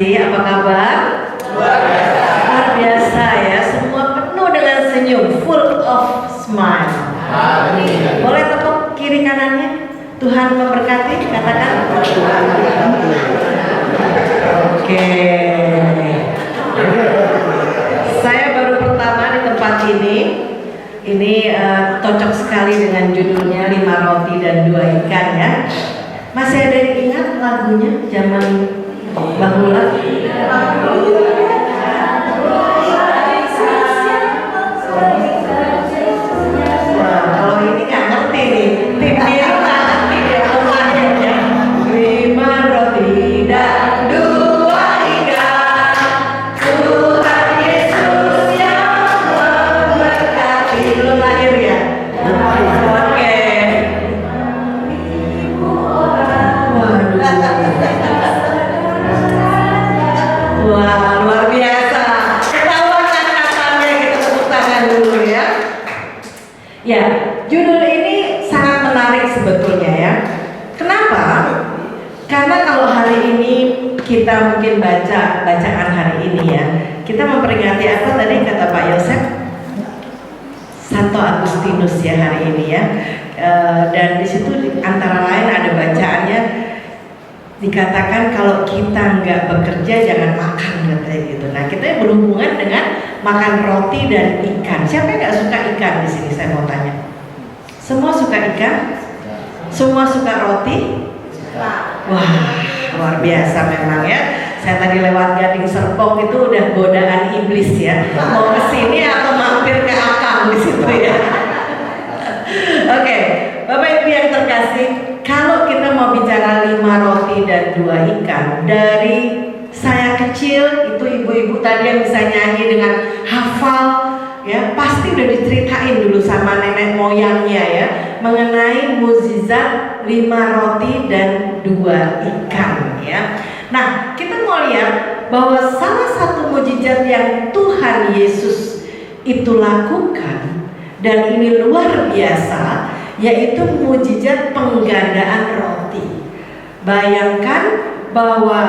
Apa kabar? Luar biasa ya, semua penuh dengan senyum, full of smile. Amin. Boleh tepuk kiri kanannya? Tuhan memberkati, katakan. Oke. Saya baru pertama di tempat ini. Ini cocok sekali dengan judulnya 5 roti dan 2 ikan ya. Masih ada yang ingat lagunya zaman bahula? Kalau ini nggak ngerti nih, tim biru nggak ngerti deh lagunya. 5 roti dan 2 ikan, Tuhan Yesus yang memberkati. Belum lahir ya? Oke. Wah, luar biasa. Ketahuan angkatannya, kita tepuk tangan dulu ya. Ya, judul ini sangat menarik sebetulnya ya. Kenapa? Karena kalau hari ini kita mungkin bacaan hari ini ya, kita memperingati apa tadi kata Pak Yosef? Santo Agustinus ya hari ini ya. Dan di situ antara lain ada bacaannya, dikatakan kalau kita nggak bekerja jangan makan katanya gitu. Nah kita berhubungan dengan makan roti dan ikan. Siapa yang nggak suka ikan di sini? Saya mau tanya. Semua suka ikan? Semua suka roti? Wah luar biasa memang ya. Saya tadi lewat Gading Serpong itu udah godaan iblis ya. Mau kesini atau mampir ke akang di situ ya. Oke, Bapak Ibu yang terkasih, kalau kita mau bicara 5 roti dan 2 ikan, dari saya kecil itu ibu-ibu tadi yang bisa nyanyi dengan hafal ya, pasti udah diceritain dulu sama nenek moyangnya ya mengenai mukjizat 5 roti dan 2 ikan ya. Nah, kita mau lihat bahwa salah satu mukjizat yang Tuhan Yesus itu lakukan dan ini luar biasa, yaitu mukjizat penggandaan roti. Bayangkan bahwa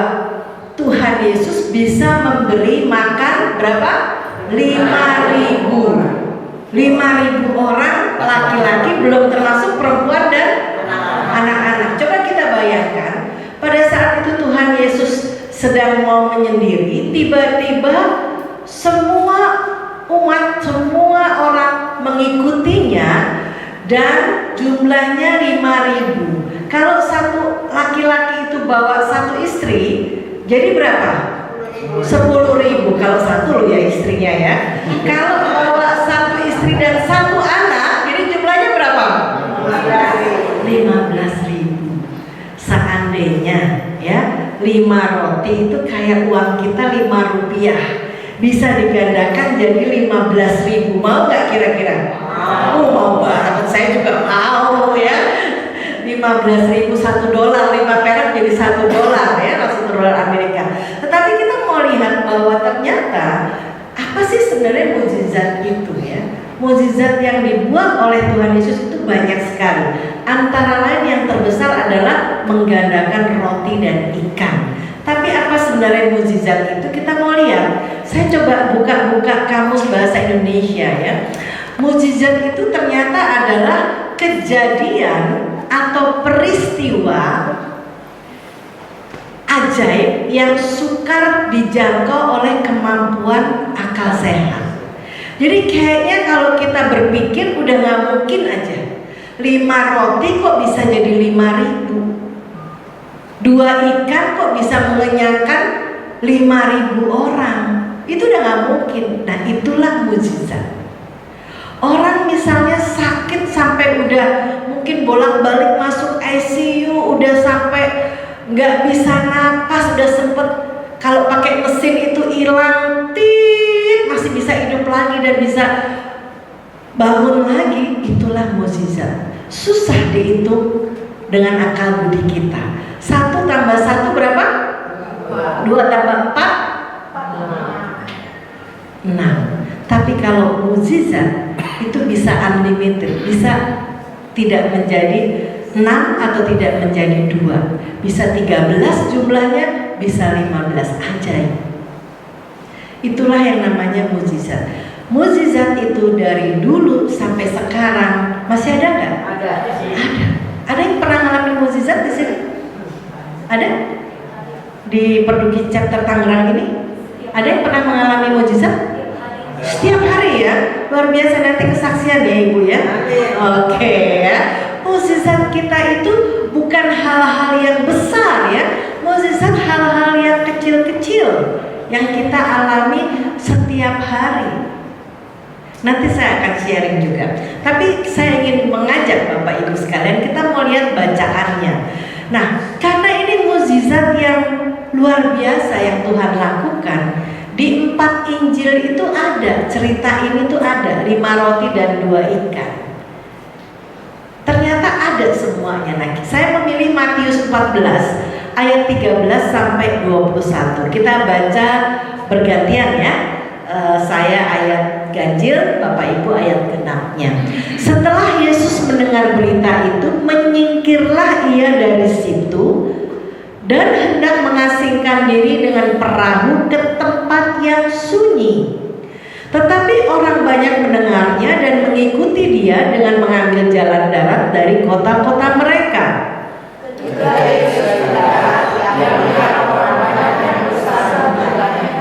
Tuhan Yesus bisa memberi makan berapa? 5.000 orang laki-laki, belum termasuk perempuan dan anak-anak. Coba kita bayangkan, pada saat itu Tuhan Yesus sedang mau menyendiri, tiba-tiba semua umat, semua orang mengikutinya dan jumlahnya 5.000. Kalau satu laki-laki itu bawa satu istri, jadi berapa? 10.000 kalau satu loh ya istrinya ya. Kalau bawa satu istri dan satu anak, jadi jumlahnya berapa? 15.000. Seandainya ya 5 roti itu kayak uang kita 5 rupiah, bisa digandakan jadi 15.000. Mau nggak kira-kira? Mau banget, saya juga mau ya. 15.000 $1, 5 perak jadi $1 ya, $1 Amerika. Tetapi kita mau lihat bahwa ternyata apa sih sebenarnya mukjizat itu ya? Mukjizat yang dibuat oleh Tuhan Yesus itu banyak sekali. Antara lain yang terbesar adalah menggandakan roti dan ikan. Tapi apa sebenarnya mukjizat itu? Kita mau lihat. Saya coba buka-buka kamus bahasa Indonesia ya. Mukjizat itu ternyata adalah kejadian atau peristiwa ajaib yang sukar dijangkau oleh kemampuan akal sehat. Jadi kayaknya kalau kita berpikir udah nggak mungkin aja 5 roti kok bisa jadi 5.000, 2 ikan kok bisa mengenyangkan 5.000 orang. Itu udah nggak mungkin. Nah itulah mukjizat. Orang misalnya sakit sampai udah mungkin bolak-balik masuk ICU, udah sampai nggak bisa napas, udah sempet kalau pakai mesin itu hilang, masih bisa hidup lagi dan bisa bangun lagi. Itulah mukjizat. Susah dihitung dengan akal budi kita. 1 tambah 1 berapa? 2 tambah 4? 6. Tapi kalau mukjizat itu bisa unlimited, bisa tidak menjadi 6 atau tidak menjadi 2, bisa 13 jumlahnya, bisa 15. Ajaib. Itulah yang namanya mukjizat. Mukjizat itu dari dulu sampai sekarang masih ada nggak? Ada. Ada yang pernah ngalamin mukjizat di sini? Ada? Di Perduki Chapter Tangerang ini? Ada yang pernah mengalami mukjizat? Setiap hari ya, luar biasa. Nanti kesaksian ya Ibu ya. Oke ya. Mukjizat kita itu bukan hal-hal yang besar ya. Mukjizat hal-hal yang kecil-kecil yang kita alami setiap hari. Nanti saya akan sharing juga. Tapi saya ingin mengajak Bapak Ibu sekalian, kita mau lihat bacaannya. Nah, karena ini mukjizat yang luar biasa yang Tuhan lakukan. Di 4 Injil itu ada, cerita ini tuh ada, 5 roti dan 2 ikan. Ternyata ada semuanya. Nah, saya memilih Matius 14 ayat 13 sampai 21. Kita baca bergantian ya. Saya ayat ganjil, Bapak Ibu ayat genapnya. Setelah Yesus mendengar berita itu, menyingkirlah ia dari situ dan hendak mengasingkan diri dengan perahu ke tempat yang sunyi. Tetapi orang banyak mendengarnya dan mengikuti dia dengan mengambil jalan darat dari kota-kota mereka. Ketika Yesus mendarat, ia melihat orang banyak yang bersama dengannya,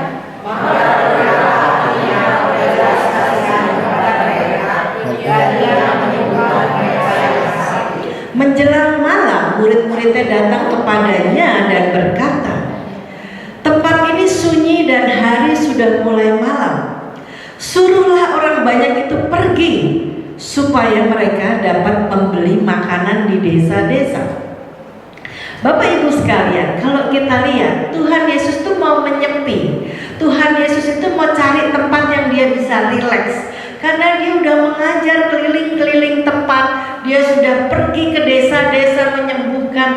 maka berkatalah hatinya oleh belas kasihan kepada mereka, dan dia menyembuhkan mereka yang sakit. Menjelang malam, murid-muridnya datang kepadanya dan berkata, tempat ini sunyi dan hari sudah mulai malam. Suruhlah orang banyak itu pergi, supaya mereka dapat membeli makanan di desa-desa. Bapak Ibu sekalian, kalau kita lihat Tuhan Yesus itu mau menyepi. Tuhan Yesus itu mau cari tempat yang dia bisa rileks. Karena dia udah mengajar keliling-keliling tempat, dia sudah pergi ke desa-desa menyembuhkan,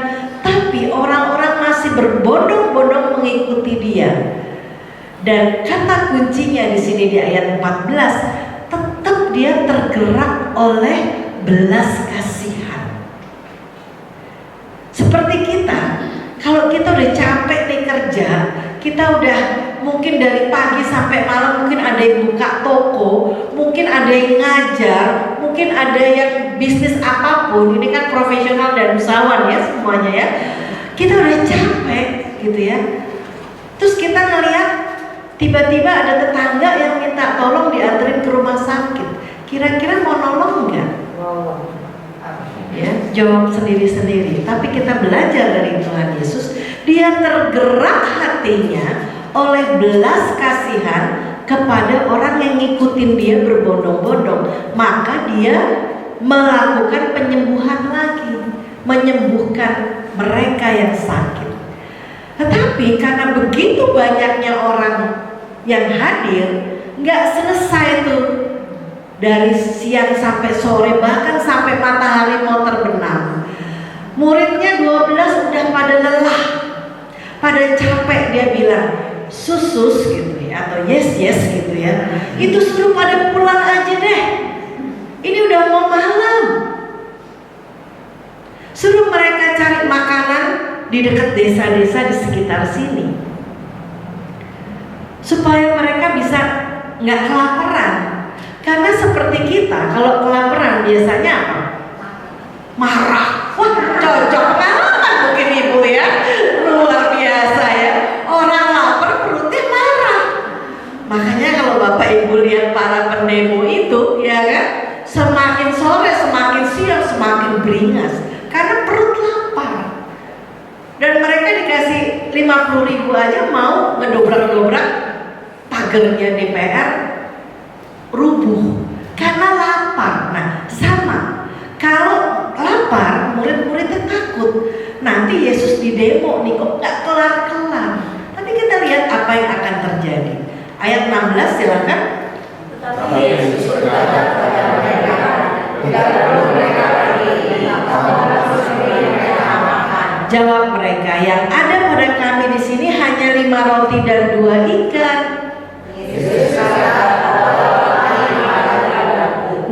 tapi orang-orang masih berbondong-bondong mengikuti dia. Dan kata kuncinya di sini di ayat 14, tetap dia tergerak oleh belas kasihan. Seperti kita, kalau kita udah capek nih kerja, kita udah mungkin dari pagi sampai malam, mungkin ada yang buka toko, mungkin ada yang ngajar, mungkin ada yang bisnis apapun. Ini kan profesional dan usahawan ya semuanya ya. Kita udah capek gitu ya. Terus kita ngeliat tiba-tiba ada tetangga yang minta tolong dianterin ke rumah sakit. Kira-kira mau nolong nggak? Ya, jawab sendiri-sendiri. Tapi kita belajar dari Tuhan Yesus, dia tergerak hatinya oleh belas kasihan kepada orang yang ngikutin dia berbondong-bondong. Maka dia melakukan penyembuhan lagi, menyembuhkan mereka yang sakit. Tetapi karena begitu banyaknya orang yang hadir, nggak selesai tuh. Dari siang sampai sore, bahkan sampai matahari mau terbenam. Muridnya 12 udah pada lelah, pada capek. Dia bilang, sus gitu ya, atau yes gitu ya. Itu suruh pada pulang aja deh. Ini udah mau malam. Suruh mereka cari makanan di dekat desa-desa di sekitar sini, supaya mereka bisa nggak kelaparan. Karena seperti kita, kalau kelaparan biasanya apa? Marah. Wah, cocok banget mungkin Ibu ya. Luar biasa ya. Orang lapar perutnya marah. Makanya kalau Bapak Ibu lihat para pendemo itu, ya kan, semakin sore, semakin siang, semakin beringas. Karena perut lapar. Dan mereka dikasih 50.000 aja mau ngedobrak-dobrak pagernya DPR, rubuh karena lapar. Nah, sama. Kalau lapar, murid-muridnya takut. Nanti Yesus di demo nih, kok nggak kelar-kelar. Tapi kita lihat apa yang akan terjadi. Ayat 16 silakan. Tetapi Yesus berkata kepada mereka, tidak perlu mereka pergi, kamu harus memberi mereka makan. Jawab mereka, yang ada pada kami di sini hanya 5 roti dan 2 ikan. Yesus berkata,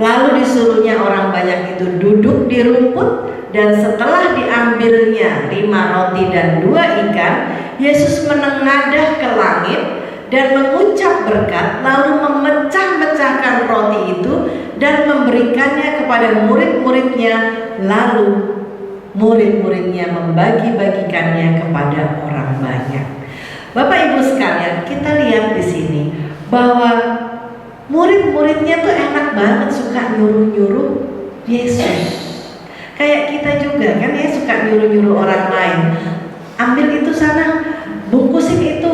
lalu disuruhnya orang banyak itu duduk di rumput, dan setelah diambilnya 5 roti dan 2 ikan, Yesus menengadah ke langit dan mengucap berkat, lalu memecah-mecahkan roti itu dan memberikannya kepada murid-muridnya, lalu murid-muridnya membagi-bagikannya kepada orang banyak. Bapak Ibu sekalian, kita lihat di sini bahwa murid-muridnya tuh enak banget, suka nyuruh-nyuruh Yesus. Kayak kita juga kan ya, suka nyuruh-nyuruh orang lain. Ambil itu sana, bungkusin itu,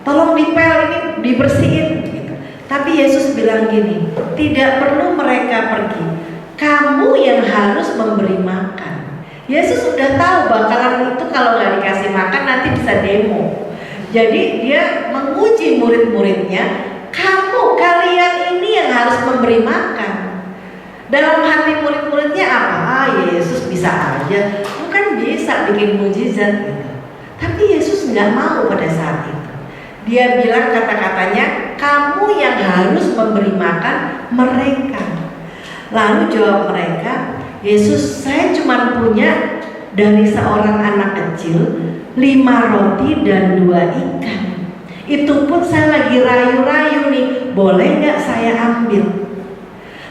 tolong dipel ini, dibersihin gitu. Tapi Yesus bilang gini, tidak perlu mereka pergi, kamu yang harus memberi makan. Yesus sudah tahu bakalan itu kalau nggak dikasih makan nanti bisa demo. Jadi dia menguji murid-muridnya, kalian ini yang harus memberi makan. Dalam hati murid-muridnya apa? Yesus bisa aja, bukan bisa bikin mujizat gitu. Tapi Yesus nggak mau pada saat itu. Dia bilang kata-katanya, kamu yang harus memberi makan mereka. Lalu jawab mereka, Yesus, saya cuma punya dari seorang anak kecil 5 roti dan 2 ikan. Itu pun saya lagi rayu-rayu nih, boleh nggak saya ambil?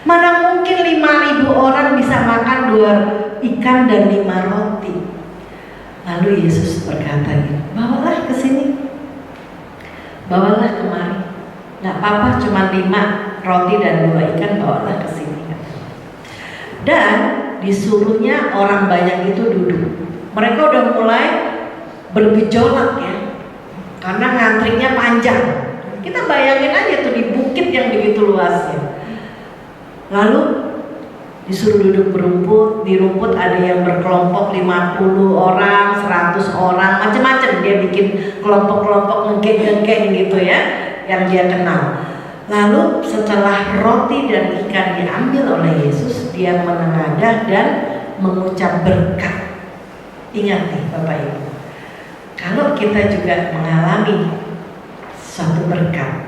Mana mungkin 5.000 orang bisa makan 2 ikan dan 5 roti. Lalu Yesus berkata, bawalah ke sini, bawalah kemari. Nggak apa-apa, cuma 5 roti dan 2 ikan, bawalah ke sini. Dan disuruhnya orang banyak itu duduk. Mereka udah mulai bergejolak ya, karena ngantrinya panjang. Kita bayangin aja tuh di bukit yang begitu luasnya. Lalu disuruh duduk berumput. Di rumput ada yang berkelompok 50 orang, 100 orang, macam-macam. Dia bikin kelompok-kelompok ngegeng-ngegeng gitu ya, yang dia kenal. Lalu setelah roti dan ikan diambil oleh Yesus, dia menengadah dan mengucap berkat. Ingat nih Bapak Ibu, kalau kita juga mengalami suatu berkat,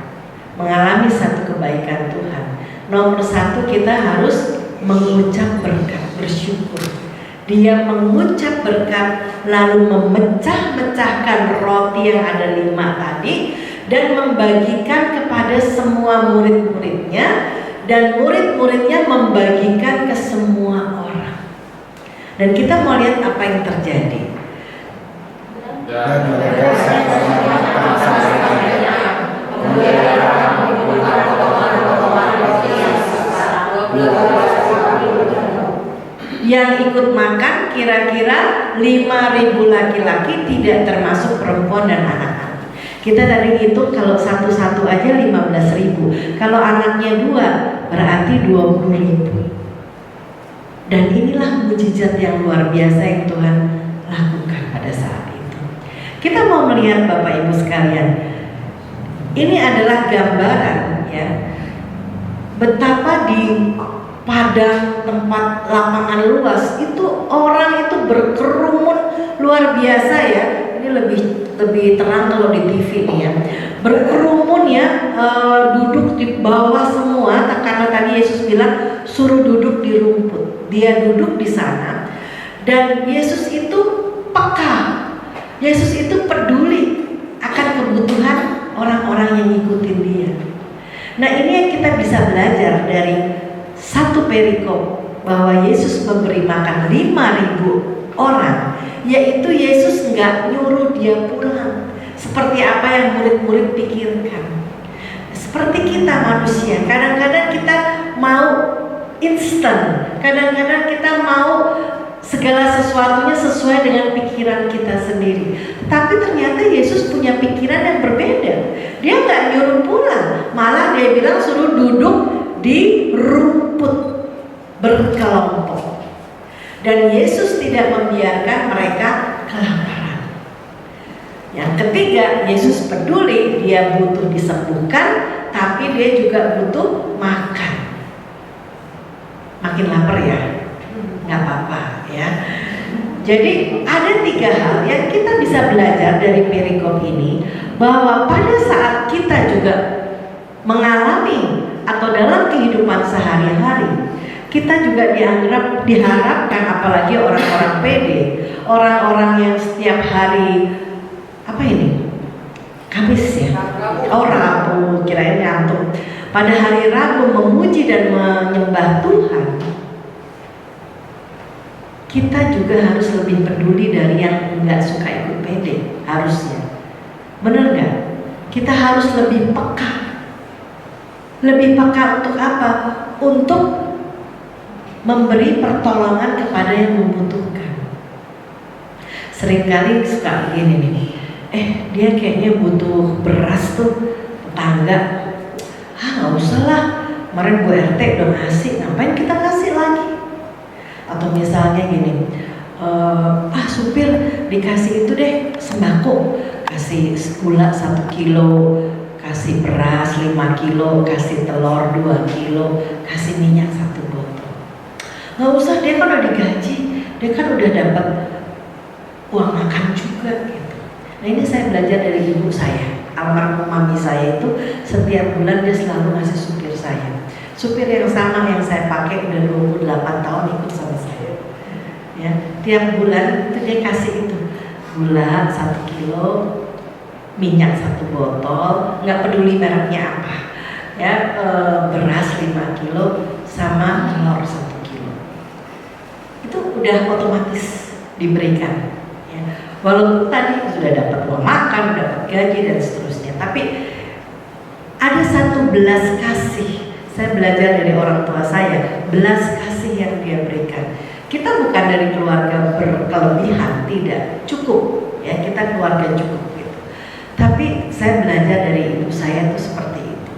mengalami satu kebaikan Tuhan, nomor 1 kita harus mengucap berkat, bersyukur. Dia mengucap berkat lalu memecah-mecahkan roti yang ada 5 tadi dan membagikan kepada semua murid-muridnya, dan murid-muridnya membagikan ke semua orang. Dan kita mau lihat apa yang terjadi. Dan mereka sama-sama makan seadanya. Kemudian orang mengumpulkan potongan-potongan roti yang sisa, 12 yang ikut makan kira-kira 5.000 laki-laki, tidak termasuk perempuan dan anak-anak. Kita tadi hitung kalau satu-satu aja 15.000. Kalau anaknya 2 berarti 20.000. Dan inilah mujizat yang luar biasa yang Tuhan lakukan pada saat itu. Kita mau melihat Bapak Ibu sekalian, ini adalah gambaran ya, betapa di padang tempat lapangan luas itu orang itu berkerumun luar biasa ya. Ini lebih terang kalau di TV nih ya, berkerumun ya, duduk di bawah semua, karena tadi Yesus bilang suruh duduk di rumput. Dia duduk di sana dan Yesus itu peka, Yesus itu peduli akan kebutuhan orang-orang yang ngikutin dia. Nah ini yang kita bisa belajar dari satu perikop, bahwa Yesus memberi makan 5.000 orang, yaitu Yesus nggak nyuruh dia pulang seperti apa yang murid-murid pikirkan. Seperti kita manusia, kadang-kadang kita mau instan, kadang-kadang kita mau segala sesuatunya sesuai dengan pikiran kita sendiri. Tapi ternyata Yesus punya pikiran yang berbeda. Dia nggak nyuruh pulang, malah dia bilang suruh duduk di rumput berkelompok. Dan Yesus tidak membiarkan mereka kelaparan. Yang ketiga, Yesus peduli, dia butuh disembuhkan, tapi dia juga butuh makan. Makin lapar ya? Nggak apa-apa ya. Jadi ada 3 hal yang kita bisa belajar dari perikop ini, bahwa pada saat kita juga mengalami atau dalam kehidupan sehari-hari, kita juga diharapkan, apalagi orang-orang pede, orang-orang yang setiap hari apa ini? Kamis ya? Oh, Rabu, kirain ngantuk. Pada hari Rabu memuji dan menyembah Tuhan, kita juga harus lebih peduli dari yang nggak suka ikut PD, harusnya. Bener nggak? Kita harus lebih peka. Lebih peka untuk apa? Untuk memberi pertolongan kepada yang membutuhkan. Seringkali suka gini nih, dia kayaknya butuh beras tuh, tetangga. Nggak usah lah, kemarin Bu RT udah ngasih, ngapain kita kasih lagi? Atau misalnya gini, supir dikasih itu deh sembako, kasih gula 1 kilo, kasih beras 5 kilo, kasih telur 2 kilo, kasih minyak 1 botol. Nggak usah, dia kan udah digaji, dia kan udah dapat uang makan juga gitu. Nah ini saya belajar dari ibu saya, almarhum mami saya itu setiap bulan dia selalu ngasih supir saya. Supir yang sama yang saya pakai udah 28 tahun ikut sama saya. Ya, tiap bulan itu dia kasih itu gula 1 kilo, minyak 1 botol, nggak peduli mereknya apa. Ya, beras 5 kilo sama telur 1 kilo. Itu udah otomatis diberikan. Walaupun tadi sudah dapat uang makan, dapat gaji dan seterusnya, tapi ada satu belas kasih. Saya belajar dari orang tua saya, belas kasih yang dia berikan. Kita bukan dari keluarga berkelebihan, tidak cukup, ya kita keluarga cukup gitu. Tapi saya belajar dari ibu saya itu seperti itu.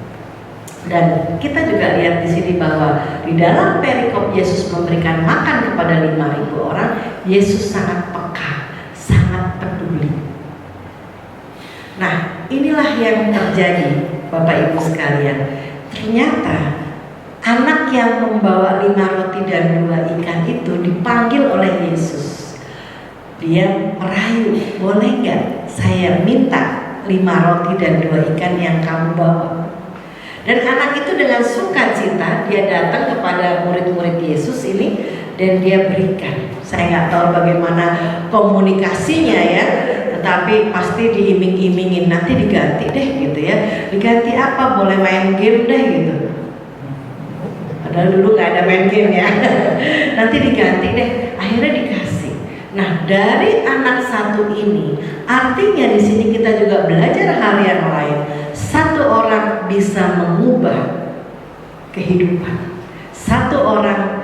Dan kita juga lihat di sini bahwa di dalam perikop Yesus memberikan makan kepada 5.000 orang, Yesus sangat peka, sangat peduli. Nah, inilah yang terjadi, Bapak Ibu sekalian. Ternyata anak yang membawa 5 roti dan 2 ikan itu dipanggil oleh Yesus. Dia merayu, boleh nggak saya minta 5 roti dan 2 ikan yang kamu bawa? Dan anak itu dengan sukacita dia datang kepada murid-murid Yesus ini dan dia berikan. Saya nggak tahu bagaimana komunikasinya ya, tetapi pasti diiming-imingin, nanti diganti deh gitu ya. Diganti apa? Boleh main game deh gitu. Padahal dulu nggak ada main game ya. Nanti diganti deh. Akhirnya dikasih. Nah, dari anak satu ini, artinya di sini kita juga belajar hal yang lain. Satu orang bisa mengubah kehidupan. Satu orang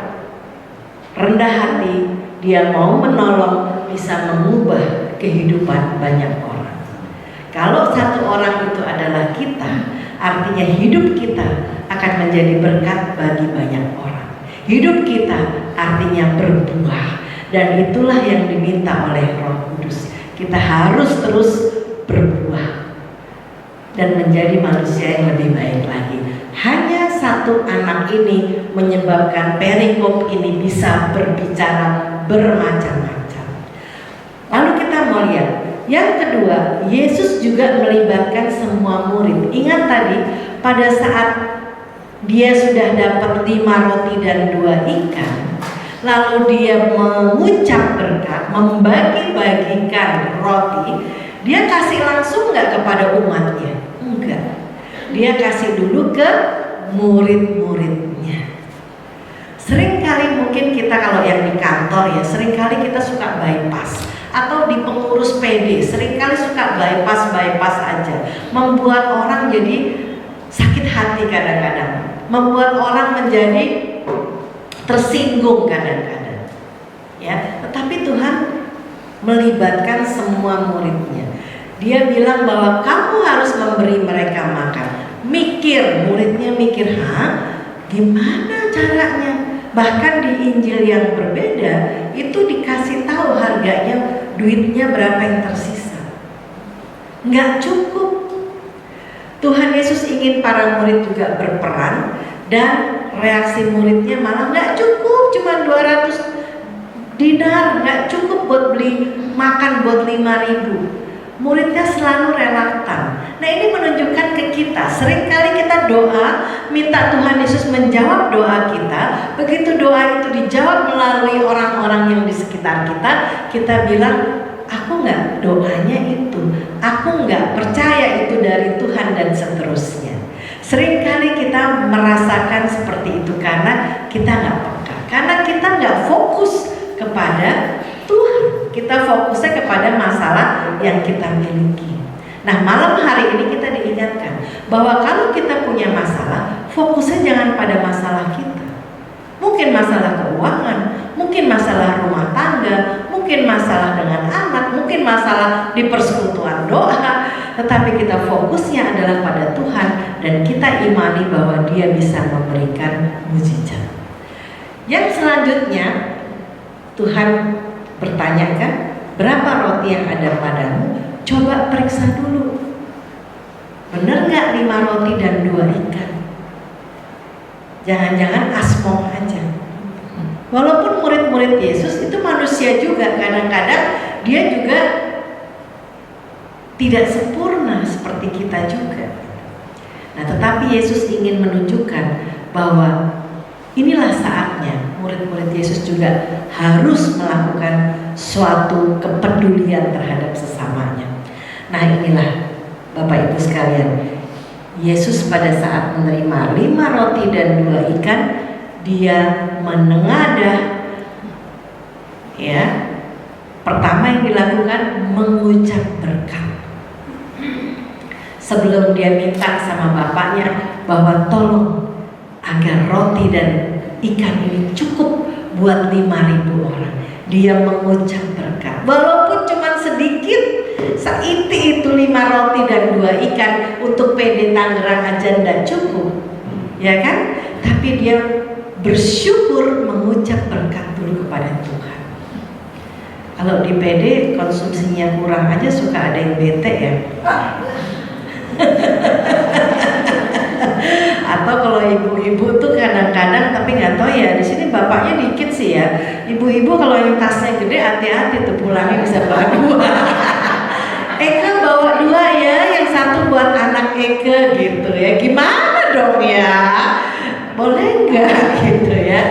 rendah hati, dia mau menolong, bisa mengubah kehidupan banyak orang. Kalau satu orang itu adalah kita, artinya hidup kita akan menjadi berkat bagi banyak orang. Hidup kita artinya berbuah, dan itulah yang diminta oleh Roh Kudus. Kita harus terus berbuah dan menjadi manusia yang lebih baik lagi. Hanya satu anak ini menyebabkan perikop ini bisa berbicara bermacam-macam. Lalu kita mau lihat yang kedua, Yesus juga melibatkan semua murid. Ingat tadi pada saat dia sudah dapat 5 roti dan 2 ikan, lalu dia mengucap berkat, membagi-bagikan roti. Dia kasih langsung nggak kepada umatnya? Enggak. Dia kasih dulu ke murid-muridnya. Seringkali mungkin kita kalau yang di kantor ya, seringkali kita suka bypass. Atau di pengurus PD, seringkali suka bypass aja. Membuat orang jadi sakit hati kadang-kadang. Membuat orang menjadi tersinggung kadang-kadang. Ya, tetapi Tuhan melibatkan semua muridnya. Dia bilang bahwa kamu harus memberi mereka makan. Mikir, muridnya mikir, gimana caranya? Bahkan di Injil yang berbeda itu dikasih tahu harganya, duitnya berapa yang tersisa. Nggak cukup. Tuhan Yesus ingin para murid juga berperan, dan reaksi muridnya malah nggak cukup, cuma 200 dinar, nggak cukup buat beli makan buat 5.000. Muridnya selalu relaktan. Nah, ini menunjukkan ke kita, seringkali kita doa minta Tuhan Yesus menjawab doa kita. Begitu doa itu dijawab melalui orang-orang yang di sekitar kita, kita bilang aku nggak doanya itu, aku nggak percaya itu dari Tuhan dan seterusnya. Seringkali kita merasakan seperti itu karena kita nggak peka, karena kita nggak fokus kepada Tuhan, kita fokusnya kepada masalah yang kita miliki. Nah, malam hari ini kita diingatkan bahwa kalau kita punya masalah, fokusnya jangan pada masalah kita. Mungkin masalah keuangan, mungkin masalah rumah tangga, mungkin masalah dengan anak, mungkin masalah di persekutuan doa, tetapi kita fokusnya adalah pada Tuhan dan kita imani bahwa Dia bisa memberikan mujizat. Yang selanjutnya Tuhan bertanyakan, berapa roti yang ada padamu? Coba periksa dulu, benar nggak 5 roti dan 2 ikan? Jangan-jangan asmong aja. Walaupun murid-murid Yesus itu manusia juga, kadang-kadang dia juga tidak sempurna seperti kita juga. Nah, tetapi Yesus ingin menunjukkan bahwa inilah saatnya murid-murid Yesus juga harus melakukan suatu kepedulian terhadap sesamanya. Nah, inilah Bapak Ibu sekalian, Yesus pada saat menerima 5 roti dan 2 ikan, Dia menengadah, ya. Pertama yang dilakukan mengucap berkat. Sebelum dia minta sama bapaknya bahwa tolong agar roti dan ikan ini cukup buat 5.000 orang, dia mengucap berkat. Walaupun cuma sedikit, seiti itu 5 roti dan 2 ikan untuk PD Tangerang aja enggak cukup, ya kan? Tapi dia bersyukur, mengucap berkat dulu kepada Tuhan. Kalau di PD konsumsinya kurang aja suka ada yang bete ya. Atau kalau ibu-ibu tuh kadang-kadang, tapi nggak tahu ya, di sini bapaknya dikit sih ya. Ibu-ibu kalau yang tasnya gede hati-hati tuh pulangnya bisa bawa 2. Eka bawa 2 ya, yang satu buat anak Eka gitu ya. Gimana dong ya? Boleh nggak gitu ya?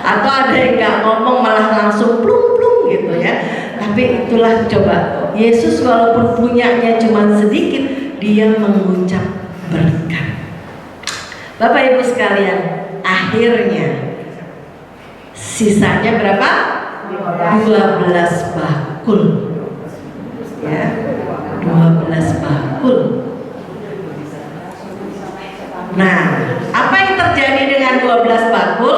Atau ada yang nggak ngomong malah langsung plum-plum gitu ya. Tapi itulah, coba Yesus walaupun punyanya cuma sedikit, dia mengucap berkat. Bapak Ibu sekalian, akhirnya sisanya berapa? 12 bakul. Ya, 12 bakul. Nah, apa yang terjadi dengan 12 bakul?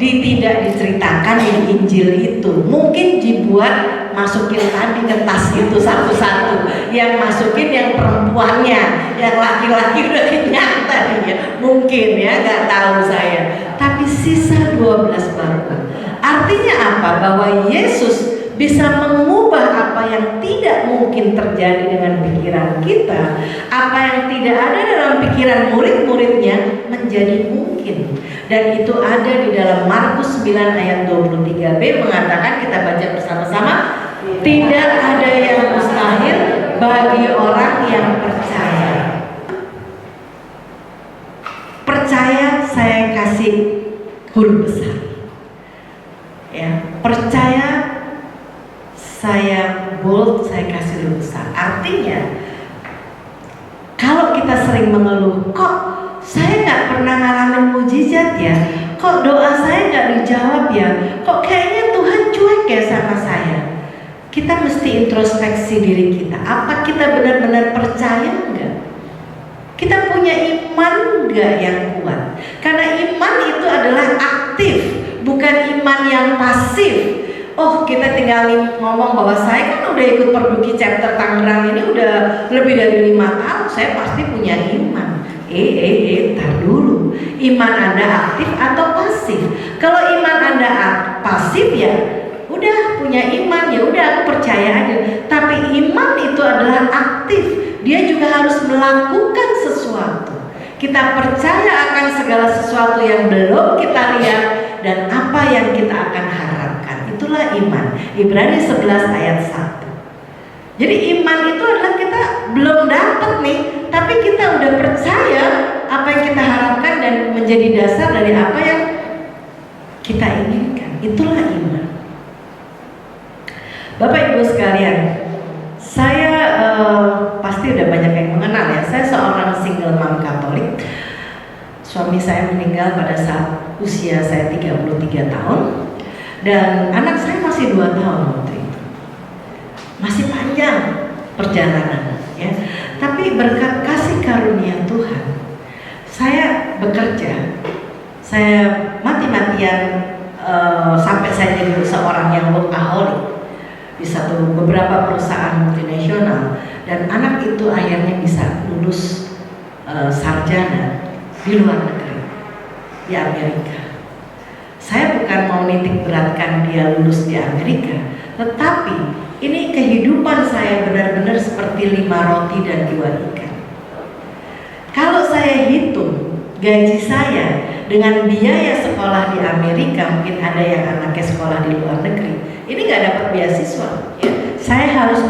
Tidak diceritakan di Injil itu. Mungkin dibuat masukin tadi ke tas itu satu-satu. Yang masukin yang perempuannya, yang laki-laki udah kenyang tadinya. Mungkin ya, nggak tahu saya. Tapi sisa 12 bakul. Artinya apa? Bahwa Yesus bisa mengubah apa yang tidak mungkin terjadi dengan pikiran kita, apa yang tidak ada dalam pikiran murid-muridnya menjadi mungkin. Dan itu ada di dalam Markus 9 ayat 23b mengatakan, kita baca bersama-sama, tidak ada yang mustahil bagi orang yang percaya. Percaya saya kasih huruf besar. Ya, percaya saya bold, saya kasih huruf besar. Artinya, kalau kita sering mengeluh, kok saya nggak pernah ngalamin mujizat ya, kok doa saya nggak dijawab ya, kok kayaknya Tuhan cuek ya sama saya. Kita mesti introspeksi diri kita. Apa kita benar-benar percaya nggak? Kita punya iman nggak yang kuat? Karena iman itu adalah aktif, bukan iman yang pasif. Oh, kita tinggal ngomong bahwa saya kan udah ikut Perduki Chapter Tangerang ini udah lebih dari 5 tahun, saya pasti punya iman. Tar dulu, iman Anda aktif atau pasif? Kalau iman Anda pasif ya udah punya iman, ya udah aku percaya aja. Tapi iman itu adalah aktif, dia juga harus melakukan sesuatu. Kita percaya akan segala sesuatu yang belum kita lihat dan apa yang kita akan harapkan. Itulah iman. Ibrani 11 ayat 1. Jadi iman itu adalah kita belum dapat nih, tapi kita udah percaya apa yang kita harapkan dan menjadi dasar dari apa yang kita inginkan. Itulah iman. Bapak Ibu sekalian, saya pasti udah banyak yang mengenal ya. Saya seorang single mom Katolik. Suami saya meninggal pada saat usia saya 33 tahun. Dan anak saya masih 2 tahun waktu itu. Masih panjang perjalanan ya. Tapi berkat kasih karunia Tuhan, saya bekerja. Saya mati-matian sampai saya jadi seorang yang workaholic di beberapa perusahaan multinasional, dan anak itu akhirnya bisa lulus sarjana di luar negeri, di Amerika. Saya bukan mau nitik beratkan dia lulus di Amerika, tetapi ini kehidupan saya benar-benar seperti 5 roti dan 2 ikan. Kalau saya hitung gaji saya dengan biaya sekolah di Amerika, mungkin ada yang anaknya sekolah di luar negeri, ini nggak dapat beasiswa ya. Saya harus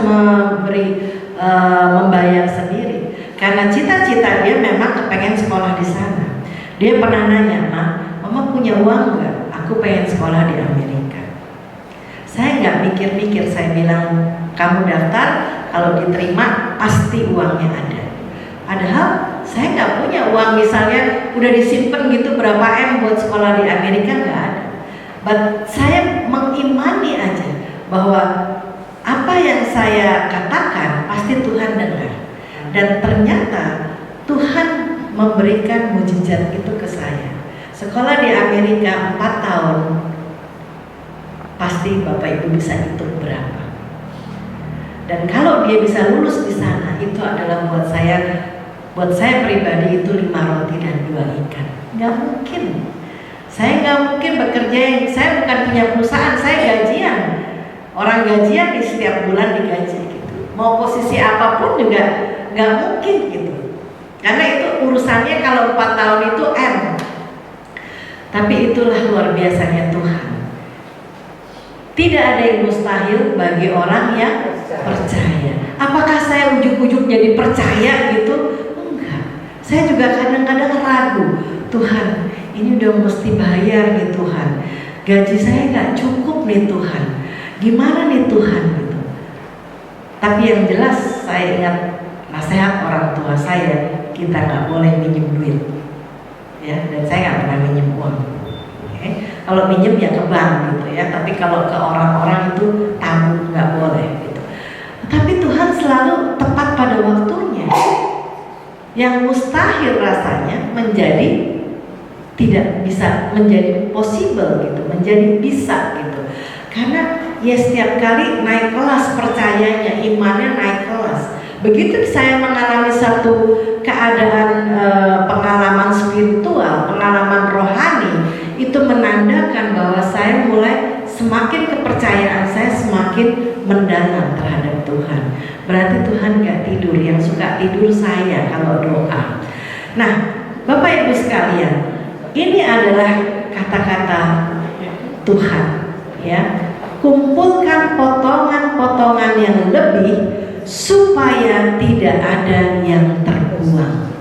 membayar sendiri karena cita-cita dia memang kepengen sekolah di sana. Dia pernah nanya, Mama punya uang nggak? Aku pengen sekolah di Amerika. Saya nggak mikir-mikir, saya bilang kamu daftar, kalau diterima pasti uangnya ada. Padahal saya nggak punya uang, misalnya udah disimpan gitu berapa M buat sekolah di Amerika, nggak ada. But saya mengimani aja bahwa apa yang saya katakan pasti Tuhan dengar. Dan ternyata Tuhan memberikan mujizat itu ke saya. Sekolah di Amerika 4 tahun, pasti Bapak Ibu bisa hitung berapa. Dan kalau dia bisa lulus di sana, itu adalah buat saya pribadi itu 5 roti dan 2 ikan. Nggak mungkin. Saya nggak mungkin bekerja, saya bukan punya perusahaan, saya gajian. Orang gajian di setiap bulan digaji gitu. Mau posisi apapun juga nggak mungkin gitu. Karena itu urusannya kalau 4 tahun itu M. Tapi itulah luar biasanya Tuhan. Tidak ada yang mustahil bagi orang yang percaya. Apakah saya ujuk-ujuk jadi percaya gitu? Enggak. Saya juga kadang-kadang ragu. Tuhan, ini udah mesti bayar nih Tuhan. Gaji saya nggak cukup nih Tuhan. Gimana nih Tuhan gitu. Tapi yang jelas saya ingat nasihat orang tua saya, kita nggak boleh minjem duit. Ya, dan saya nggak pernah minjem uang. Okay. Kalau minjem ya ke bank gitu ya. Tapi kalau ke orang-orang itu tabung, nggak boleh gitu. Tapi Tuhan selalu tepat pada waktunya. Yang mustahil rasanya menjadi tidak bisa menjadi possible gitu, menjadi bisa gitu. Karena ya setiap kali naik kelas percayanya, imannya naik kelas. Begitu saya mengalami satu keadaan pengalaman spiritual, pengalaman rohani, itu menandakan bahwa saya mulai semakin kepercayaan saya semakin mendalam terhadap Tuhan. Berarti Tuhan gak tidur, yang suka tidur saya kalau doa. Nah, Bapak Ibu sekalian, ini adalah kata-kata Tuhan ya. Kumpulkan potongan-potongan yang lebih supaya tidak ada yang terbuang.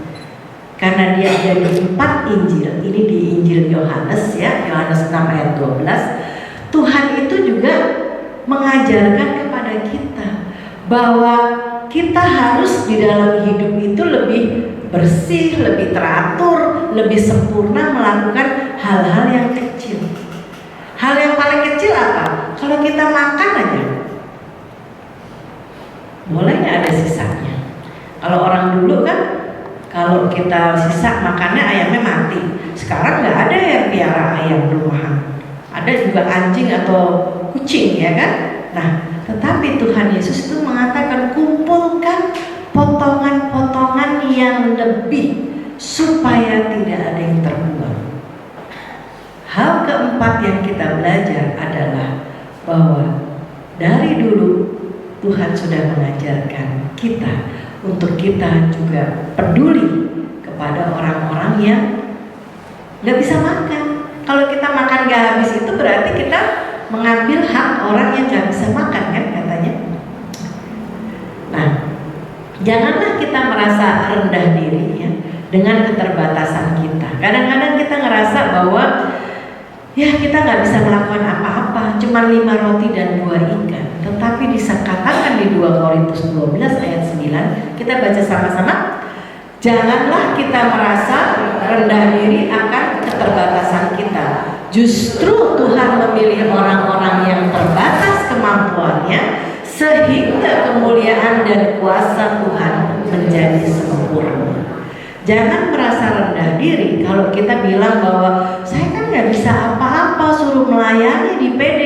Karena dia ada di 4 Injil. Ini di Injil Yohanes ya, Yohanes 6 ayat 12. Tuhan itu juga mengajarkan kepada kita bahwa kita harus di dalam hidup itu lebih bersih, lebih teratur, lebih sempurna melakukan hal-hal yang kecil. Hal yang paling kecil apa? Kalau kita makan aja, boleh nggak ada sisanya? Kalau orang dulu kan, kalau kita sisa makannya ayamnya mati. Sekarang nggak ada yang piara ayam rumahan. Ada juga anjing atau kucing ya kan? Nah, tetapi Tuhan Yesus itu mengatakan kumpulkan potongan-potongan yang lebih supaya tidak ada yang terbuang. Hal keempat yang kita belajar adalah bahwa dari dulu Tuhan sudah mengajarkan kita untuk kita juga peduli kepada orang-orang yang nggak bisa makan. Kalau kita makan gak habis itu berarti kita mengambil hak orang yang gak bisa makan kan katanya. Nah, janganlah kita merasa rendah diri ya dengan keterbatasan kita. Kadang-kadang kita ngerasa bahwa ya kita nggak bisa melakukan apa-apa, cuma 5 roti dan 2 ikan. Tetapi katakan di 2 Korintus 12 ayat 9, kita baca sama-sama. Janganlah kita merasa rendah diri akan keterbatasan kita. Justru Tuhan memilih orang-orang yang terbatas kemampuannya sehingga kemuliaan dan kuasa Tuhan menjadi sempurna. Jangan merasa rendah diri kalau kita bilang bahwa saya kan nggak bisa apa-apa, suruh melayani di PD,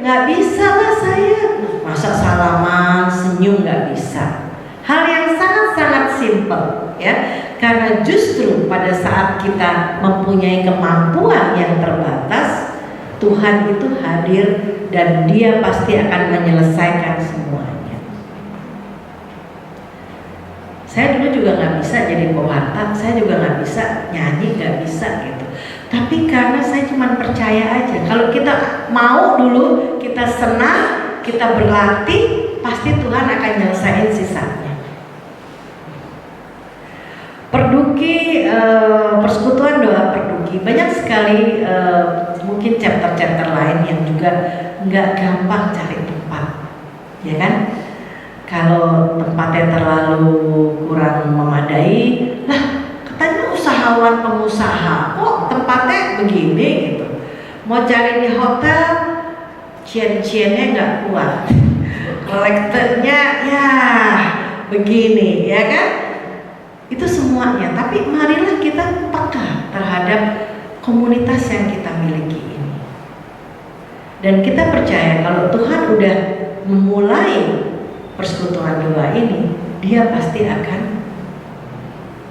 nggak bisa lah saya. Masa salaman, senyum nggak bisa. Hal yang sangat-sangat simpel ya, karena justru pada saat kita mempunyai kemampuan yang terbatas, Tuhan itu hadir dan Dia pasti akan menyelesaikan semuanya. Saya dulu juga nggak bisa jadi pewarta, saya juga nggak bisa nyanyi, nggak bisa gitu. Tapi karena saya cuma percaya aja, kalau kita mau dulu, kita senang, kita berlatih, pasti Tuhan akan nyelesain sisanya. Perduki, persekutuan doa perduki, banyak sekali mungkin chapter-chapter lain yang juga nggak gampang cari tempat, ya kan? Kalau tempatnya terlalu kurang memadai, lah katanya usahawan pengusaha, kok tempatnya begini gitu. Mau cari di hotel, cien-ciennya nggak kuat, kolektornya ya begini, ya kan? Itu semuanya. Tapi marilah kita peka terhadap komunitas yang kita miliki ini. Dan kita percaya kalau Tuhan udah memulai persekutuan doa ini, Dia pasti akan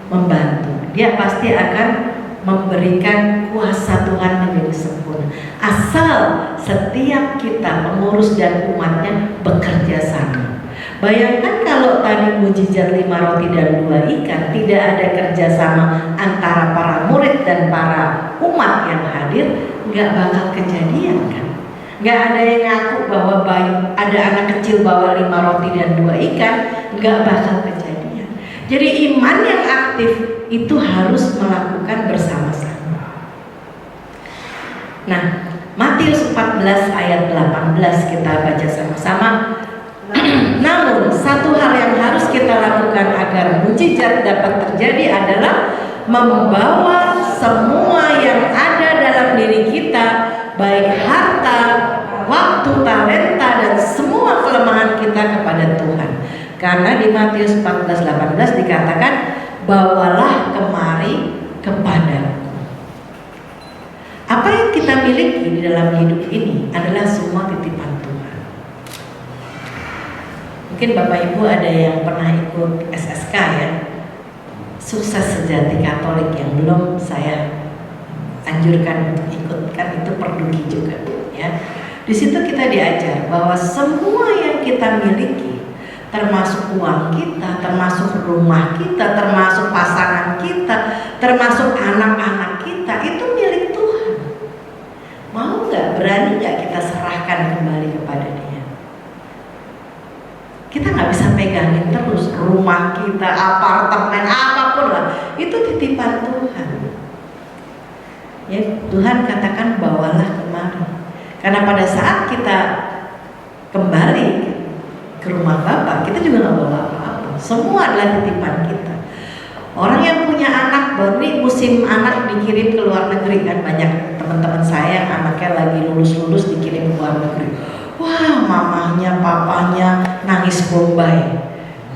membantu. Dia pasti akan memberikan kuasa Tuhan menjadi sempurna. Asal setiap kita pengurus dan umatnya bekerja sama. Bayangkan kalau tadi mujizat 5 roti dan 2 ikan, tidak ada kerjasama antara para murid dan para umat yang hadir, nggak bakal kejadian kan? Nggak ada yang ngaku bahwa ada anak kecil bawa 5 roti dan 2 ikan, nggak bakal kejadian. Jadi iman yang aktif itu harus melakukan bersama-sama. Nah, Matius 14 ayat 18 kita baca sama-sama. Namun satu hal yang harus kita lakukan agar mujizat dapat terjadi adalah membawa semua yang ada dalam diri kita, baik harta, waktu, talenta, dan semua kelemahan kita kepada Tuhan. Karena di Matius 14:18 dikatakan, bawalah kemari kepadaku. Apa yang kita miliki di dalam hidup ini adalah semua titipan Tuhan. Mungkin Bapak Ibu ada yang pernah ikut SSK ya, Sukses Sejati Katolik, yang belum saya anjurkan untuk ikut, kan itu perduki juga ya. Di situ kita diajar bahwa semua yang kita miliki, termasuk uang kita, termasuk rumah kita, termasuk pasangan kita, termasuk anak-anak kita, itu milik Tuhan. Mau nggak, berani nggak kita serahkan kembali kepada Dia? Kita nggak bisa pegangin terus rumah kita, apartemen, apapun lah, itu titipan Tuhan. Ya, Tuhan katakan bawalah kemari. Karena pada saat kita kembali ke rumah Bapa, kita juga nggak bawa apa-apa. Semua adalah titipan kita. Orang yang punya anak, baru nih musim anak dikirim ke luar negeri kan, banyak teman-teman saya yang anaknya lagi lulus-lulus dikirim ke luar negeri. Wah, mamahnya, papanya nangis bombay.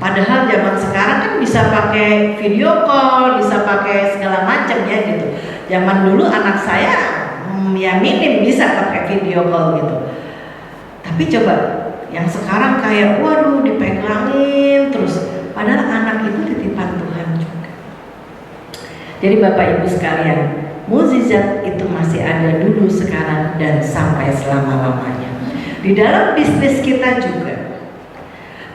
Padahal zaman sekarang kan bisa pakai video call, bisa pakai segala macam ya gitu. Zaman dulu anak saya ya minim bisa pakai video call gitu. Tapi coba yang sekarang kayak waduh dipegangin terus. Padahal anak itu titipan Tuhan juga. Jadi Bapak Ibu sekalian, mukjizat itu masih ada dulu, sekarang, dan sampai selama-lamanya. Di dalam bisnis kita juga.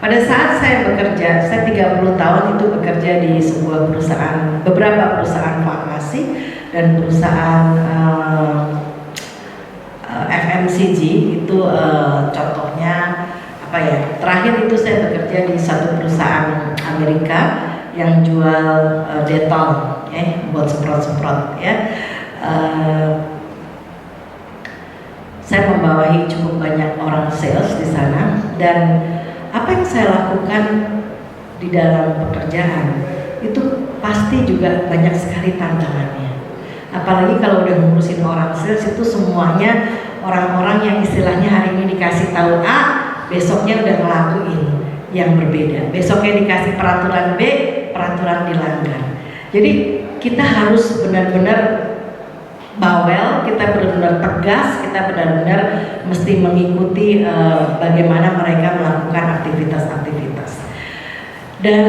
Pada saat saya bekerja, saya 30 tahun itu bekerja di sebuah perusahaan, beberapa perusahaan farmasi dan perusahaan FMCG itu contohnya apa ya? Terakhir itu saya bekerja di satu perusahaan Amerika yang jual Dettol, buat semprot-semprot ya. Saya membawahi cukup banyak orang sales di sana, dan apa yang saya lakukan di dalam pekerjaan itu pasti juga banyak sekali tantangannya. Apalagi kalau udah ngurusin orang sales itu semuanya orang-orang yang istilahnya hari ini dikasih tahu A, besoknya udah ngelakuin yang berbeda. Besoknya dikasih peraturan B, peraturan dilanggar. Jadi kita harus benar-benar bawel, kita benar-benar tegas, kita benar-benar mesti mengikuti bagaimana mereka melakukan aktivitas-aktivitas. Dan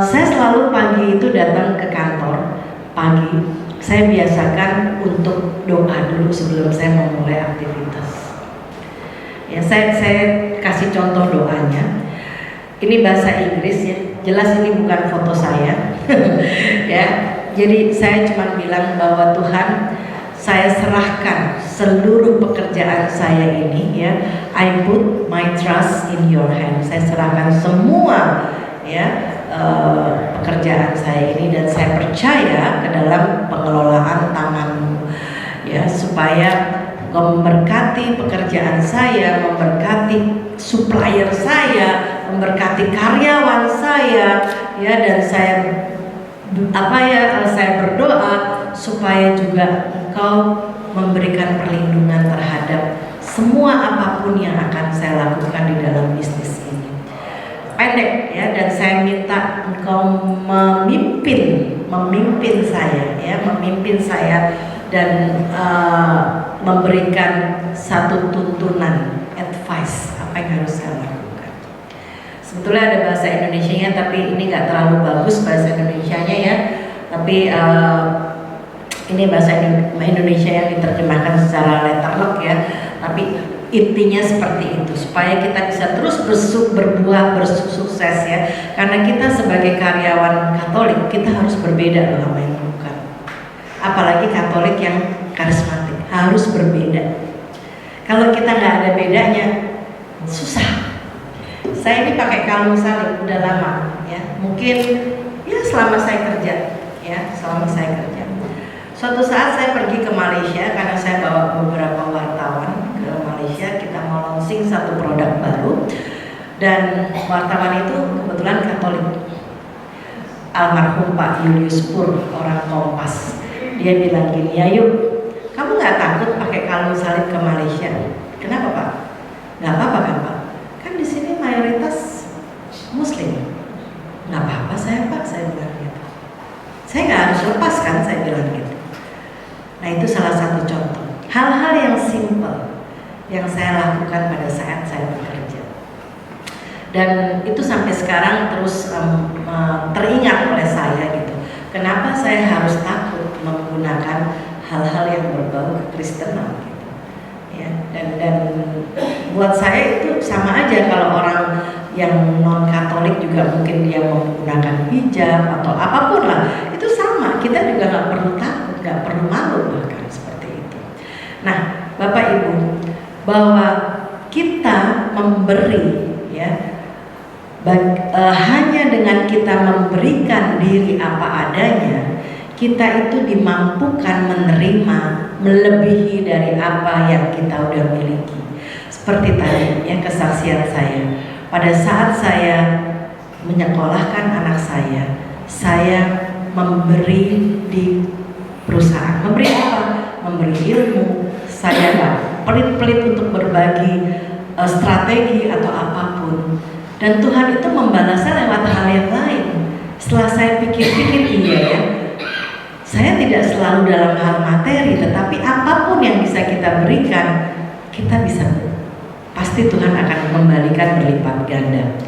saya selalu pagi itu datang ke kantor pagi. Saya biasakan untuk doa dulu sebelum saya memulai aktivitas. Ya, saya kasih contoh doanya. Ini bahasa Inggris ya. Jelas ini bukan foto saya. Ya. Jadi saya cuma bilang bahwa Tuhan, saya serahkan seluruh pekerjaan saya ini ya. I put my trust in your hand. Saya serahkan semua ya pekerjaan saya ini, dan saya percaya ke dalam pengelolaan tanganmu ya, supaya memberkati pekerjaan saya, memberkati supplier saya, memberkati karyawan saya ya, dan saya berdoa supaya juga Engkau memberikan perlindungan terhadap semua apapun yang akan saya lakukan di dalam bisnis ini. Pendek ya, dan saya minta Engkau memimpin saya ya, memimpin saya dan memberikan satu tuntunan, advice apa yang harus saya lakukan. Sebetulnya ada bahasa Indonesianya, tapi ini nggak terlalu bagus bahasa Indonesianya ya. Tapi ini bahasa Indonesia yang diterjemahkan secara letterlock ya. Tapi intinya seperti itu, supaya kita bisa terus berbuah bersukses ya. Karena kita sebagai karyawan Katolik, kita harus berbeda loh sama yang bukan. Apalagi Katolik yang karismatik, harus berbeda. Kalau kita nggak ada bedanya, susah. Saya ini pakai kalung salib udah lama ya, mungkin ya selama saya kerja ya, selama saya kerja. Suatu saat saya pergi ke Malaysia karena saya bawa beberapa wartawan ke Malaysia, kita mau launching satu produk baru, dan wartawan itu kebetulan Katolik, almarhum Pak Julius Pur, orang Kompas. Dia bilang gini, "Ayu, kamu nggak takut pakai kalung salib ke Malaysia?" "Kenapa Pak?" "Nggak apa-apa kan Pak, kan di sini mayoritas Muslim." "Nggak apa-apa saya Pak," saya bilang gitu. "Saya nggak harus lepas kan," saya bilang gitu. Nah itu salah satu contoh hal-hal yang simple yang saya lakukan pada saat saya bekerja, dan itu sampai sekarang terus teringat oleh saya gitu. Kenapa saya harus takut menggunakan hal-hal yang berbau kekristenan gitu ya, dan buat saya itu sama aja kalau orang yang non Katolik juga mungkin dia menggunakan hijab atau apapun lah, itu sama, kita juga nggak perlu takut, nggak perlu malu bahkan seperti itu. Nah Bapak Ibu, bahwa kita memberi ya, hanya dengan kita memberikan diri apa adanya, kita itu dimampukan menerima melebihi dari apa yang kita udah miliki. Seperti tadi ya, kesaksian saya pada saat saya menyekolahkan anak saya memberi di perusahaan. Memberi apa? Memberi ilmu. Saya nggak pelit-pelit untuk berbagi strategi atau apapun. Dan Tuhan itu membalasnya lewat hal yang lain. Setelah saya pikir-pikir, iya ya, saya tidak selalu dalam hal materi, tetapi apapun yang bisa kita berikan, kita bisa, pasti Tuhan akan membalikan berlipat ganda.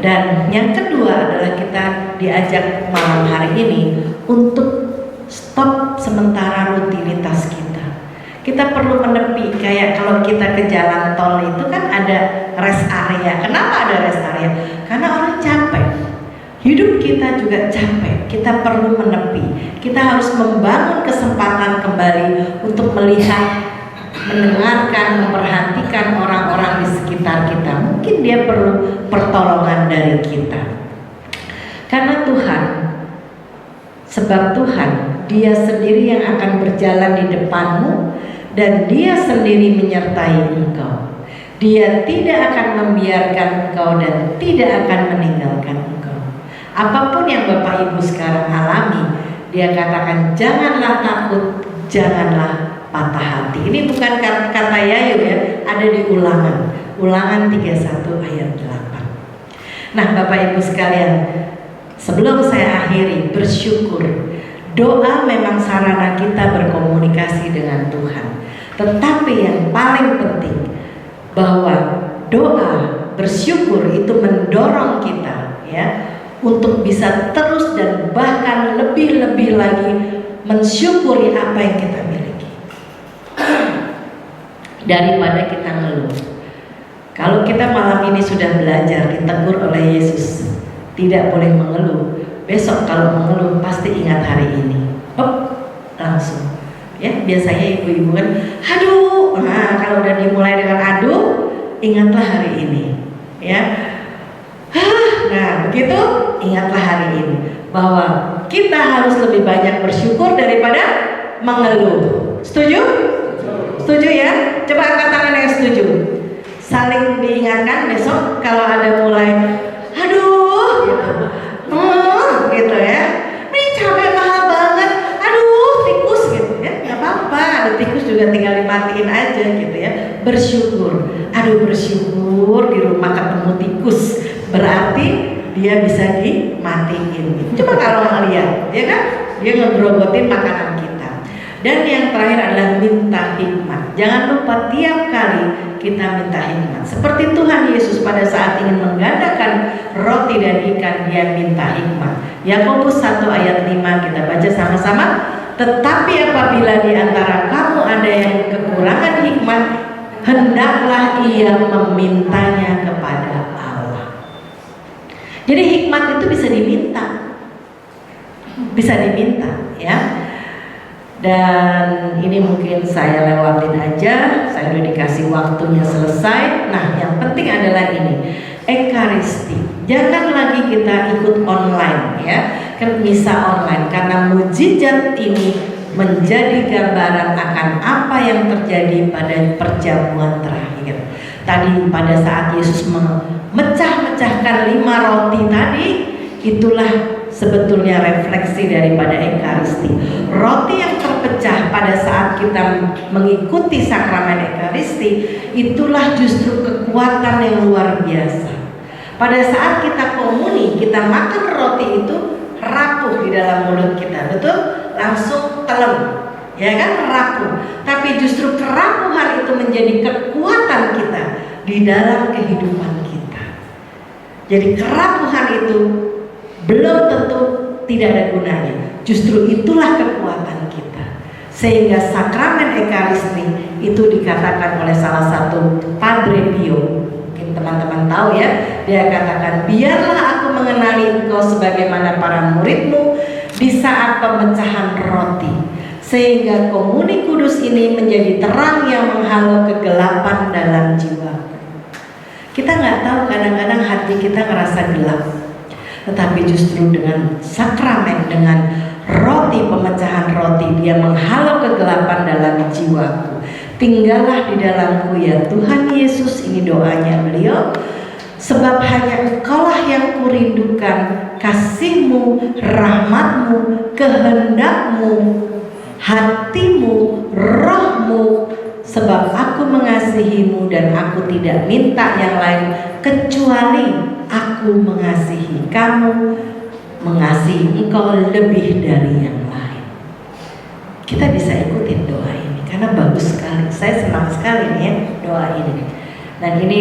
Dan yang kedua adalah kita diajak malam hari ini untuk stop sementara rutinitas kita. Kita perlu menepi, kayak kalau kita ke jalan tol itu kan ada rest area. Kenapa ada rest area? Karena orang capek. Hidup kita juga capek. Kita perlu menepi. Kita harus membangun kesempatan kembali untuk melihat, mendengarkan, memperhatikan orang-orang di sekitar kita. Mungkin dia perlu pertolongan dari kita. Karena Tuhan, sebab Tuhan, Dia sendiri yang akan berjalan di depanmu, dan Dia sendiri menyertai engkau. Dia tidak akan membiarkan engkau dan tidak akan meninggalkan engkau. Apapun yang Bapak Ibu sekarang alami, dia katakan janganlah takut, janganlah patah hati. Ini bukan kata Yayu ya, ada di Ulangan 31 ayat 8. Nah Bapak Ibu sekalian, sebelum saya akhiri, bersyukur. Doa memang sarana kita berkomunikasi dengan Tuhan. Tetapi yang paling penting, bahwa doa bersyukur itu mendorong kita ya untuk bisa terus dan bahkan lebih-lebih lagi mensyukuri apa yang kita miliki daripada kita ngeluh. Kalau kita malam ini sudah belajar ditegur oleh Yesus tidak boleh mengeluh, besok kalau mengeluh pasti ingat hari ini, langsung ya. Biasanya ibu-ibu kan aduh, nah kalau udah dimulai dengan aduh, ingatlah hari ini ya. Nah begitu, ingatlah hari ini bahwa kita harus lebih banyak bersyukur daripada mengeluh. Setuju? Setuju ya? Coba angkat tangan yang setuju. Saling diingatkan besok kalau ada mulai aduh gitu, gitu ya. Ini cabai mahal banget, aduh tikus gitu ya. Gak apa-apa, ada tikus juga tinggal dimatiin aja gitu ya. Bersyukur, aduh bersyukur di rumah ketemu tikus, berarti dia bisa dimatiin. Coba kalau ngeliat, ya kan, dia ngegrogotin makanan kita. Dan yang terakhir adalah minta hikmat. Jangan lupa tiap kali kita minta hikmat. Seperti Tuhan Yesus pada saat ingin menggandakan roti dan ikan, dia minta hikmat. Yakobus 1 ayat 5 kita baca sama-sama. Tetapi apabila di antara kamu ada yang kekurangan hikmat, hendaklah ia memintanya kepada Allah. Jadi hikmat itu bisa diminta ya. Dan ini mungkin saya lewatin aja, saya udah dikasih waktunya selesai. Nah yang penting adalah ini, Ekaristi. Jangan lagi kita ikut online ya, kan misa online, karena mukjizat ini menjadi gambaran akan apa yang terjadi pada perjamuan terakhir. Tadi pada saat Yesus memecah-mecahkan 5 roti tadi, itulah sebetulnya refleksi daripada Ekaristi. Roti yang terpecah pada saat kita mengikuti sakramen Ekaristi, itulah justru kekuatan yang luar biasa. Pada saat kita komuni, kita makan roti itu rapuh di dalam mulut kita, betul? Langsung telem, ya kan, rapuh. Tapi justru kerapuhan itu menjadi kekuatan kita di dalam kehidupan kita. Jadi kerapuhan itu belum tentu tidak ada gunanya. Justru itulah kekuatan kita. Sehingga sakramen Ekaristi itu dikatakan oleh salah satu Padre Pio, mungkin teman-teman tahu ya, dia katakan, biarlah aku mengenali engkau sebagaimana para muridmu di saat pemecahan roti, sehingga komuni kudus ini menjadi terang yang menghalau kegelapan dalam jiwa. Kita nggak tahu, kadang-kadang hati kita ngerasa gelap, tetapi justru dengan sakramen, dengan roti, pemecahan roti, dia menghalau kegelapan dalam jiwaku. Tinggallah di dalamku ya Tuhan Yesus, ini doanya beliau. Sebab hanya Engkaulah yang kurindukan, kasih-Mu, rahmat-Mu, kehendak-Mu, hatimu, rohmu. Sebab aku mengasihi-Mu dan aku tidak minta yang lain kecuali aku mengasihi kamu, mengasihi engkau lebih dari yang lain. Kita bisa ikutin doa ini karena bagus sekali. Saya senang sekali nih ya doa ini. Dan ini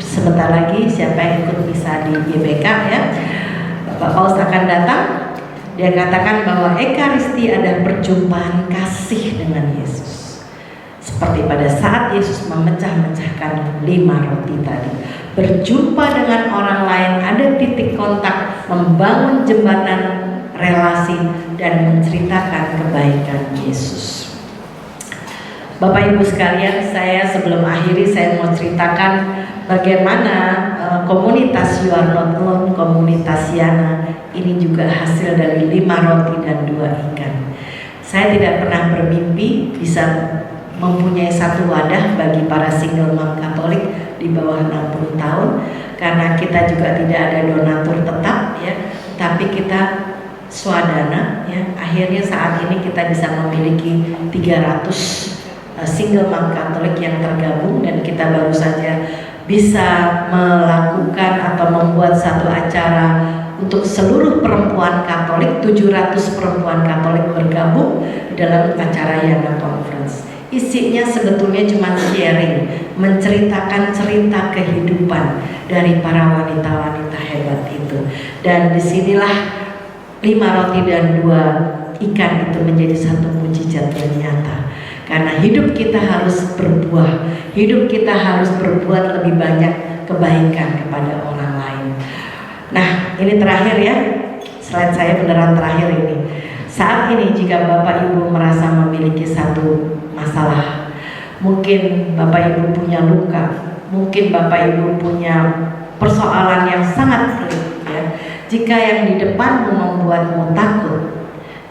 sebentar lagi siapa yang ikut bisa di GBK ya, Bapak Paus akan datang. Dia katakan bahwa Ekaristi adalah perjumpaan kasih dengan Yesus. Seperti pada saat Yesus memecah-mecahkan 5 roti tadi, berjumpa dengan orang lain, ada titik kontak, membangun jembatan relasi dan menceritakan kebaikan Yesus. Bapak Ibu sekalian, saya sebelum akhiri saya mau ceritakan bagaimana komunitas You Are Not Alone, komunitas Yana ini juga hasil dari 5 roti dan 2 ikan. Saya tidak pernah bermimpi bisa mempunyai satu wadah bagi para single mom Katolik di bawah 60 tahun, karena kita juga tidak ada donatur tetap ya, tapi kita swadana ya. Akhirnya saat ini kita bisa memiliki 300 single mom Katolik yang tergabung, dan kita baru saja bisa melakukan atau membuat satu acara untuk seluruh perempuan Katolik. 700 perempuan Katolik bergabung dalam acara Yana Conference. Isinya sebetulnya cuma sharing, menceritakan cerita kehidupan dari para wanita-wanita hebat itu. Dan disinilah 5 roti dan 2 ikan itu menjadi satu mujizat yang nyata. Karena hidup kita harus berbuah, hidup kita harus berbuat lebih banyak kebaikan kepada orang lain. Nah, ini terakhir ya, slide saya beneran terakhir ini. Saat ini jika Bapak Ibu merasa memiliki satu masalah, mungkin Bapak Ibu punya luka, mungkin Bapak Ibu punya persoalan yang sangat pelik ya. Jika yang di depanmu membuatmu takut,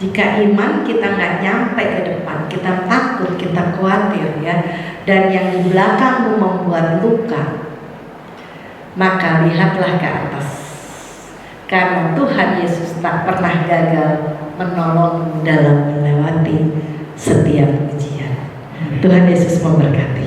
jika iman kita nggak nyampe ke depan, kita takut, kita khawatir ya, dan yang di belakangmu membuat luka, maka lihatlah ke atas. Karena Tuhan Yesus tak pernah gagal menolong dalam melewati setiap ujian. Tuhan Yesus memberkati.